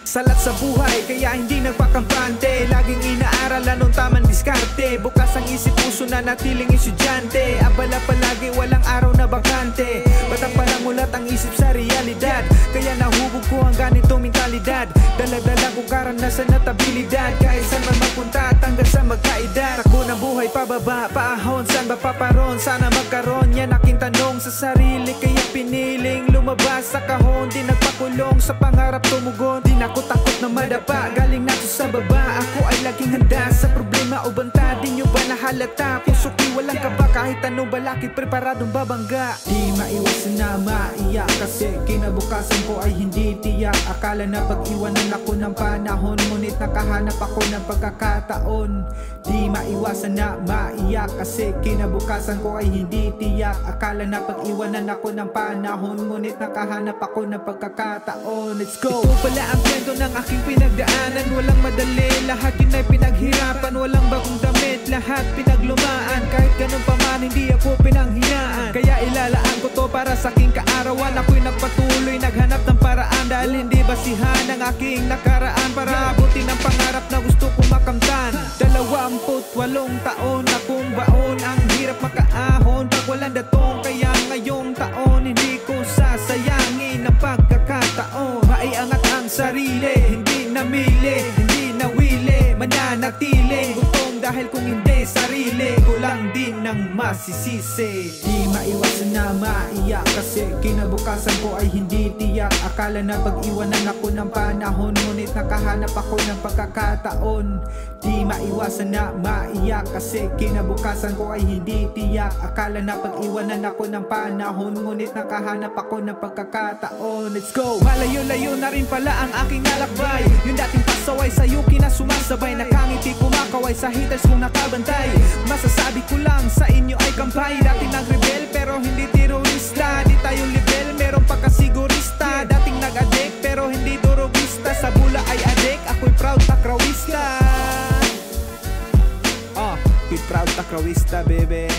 Salat sa buhay, kaya hindi nagpakampante. Laging inaaral anong tamang diskarte. Bukas ang isip, puso na natiling estudyante. Abala palagi, walang araw na bakante. Batang pa lang mulat ang isip sa realidad. Kaya nahubog ko ang ganitong mentalidad. Dala-dala ko karanasan at abilidad. Kahit saan man magpunta at hanggang sa magkaedad. Takbo ng buhay pababa, paahon, saan ba paparon? Sana magkaroon, yan aking tanong sa sarili. Kaya piniling lumabas sa kahon. Di nagpakulong sa pangarap tumugon. Di na ako takot na madapa, galing na sa baba. Ako ay laging handa sa problema o banta. Di nyo ba nahalata? Puso'y walang kaba, kahit anong balakid preparadong babangga. Di maiwasan na maiyak, kasi kinabukasan ko ay hindi tiyak. Akala na pag-iwanan ako ng panahon, ngunit nakahanap ako ng pagkakataon. Di maiwasan na maiyak, kasi kinabukasan ko ay hindi tiyak. Akala na pag-iwanan ako ng panahon, ngunit nakahanap ako ng pagkakataon. Let's go! Ito pala ang kwento ng aking pinagdaanan. Walang madali, lahat yun ay pinaghirapan. Walang bagong damit, lahat pinaglumaan. Kahit ganun pa man, hindi ako pinanghinaan. Kaya ilalaan ko to para sa aking kaarawan. Ako'y nagpatuloy, naghanap ng paraan. Dahil hindi basihan ang aking nakaraan. Para abutin ang pangarap na gusto kong makamtan. 28 taon akong baon. Ang hirap makaahon pag walang datong. Kaya ngayong taon hindi ko sasayangin ang pagkakataon. Maiangat ang sarili, hindi namili, hindi nawili, mananatili. Gutom dahil kung hindi sarili ko lang din ang masisisi. Di maiwasan na maiyak, kasi kinabukasan ko ay hindi tiyak. Akala na pag-iwanan ako ng panahon, ngunit nakahanap ako ng pagkakataon. Di maiwasan na maiyak, kasi kinabukasan ko ay hindi tiyak. Akala na pag-iwanan ako ng panahon, ngunit nakahanap ako ng pagkakataon. Let's go! Malayo-layo na rin pala ang aking alakbay. Yung dating pasaway sa'yo kinasumasabay. Nakangiti kumakaway sa haters kong nakabantay. Masasabi ko lang sa inyo ay kampay. Dati nag-rebel pero hindi terorista. Di tayo level, meron pa kasigurista. Dating nag-addict pero hindi durugista. Sa bula ay addict, ako'y proud takrawista. Be proud takrawista, baby.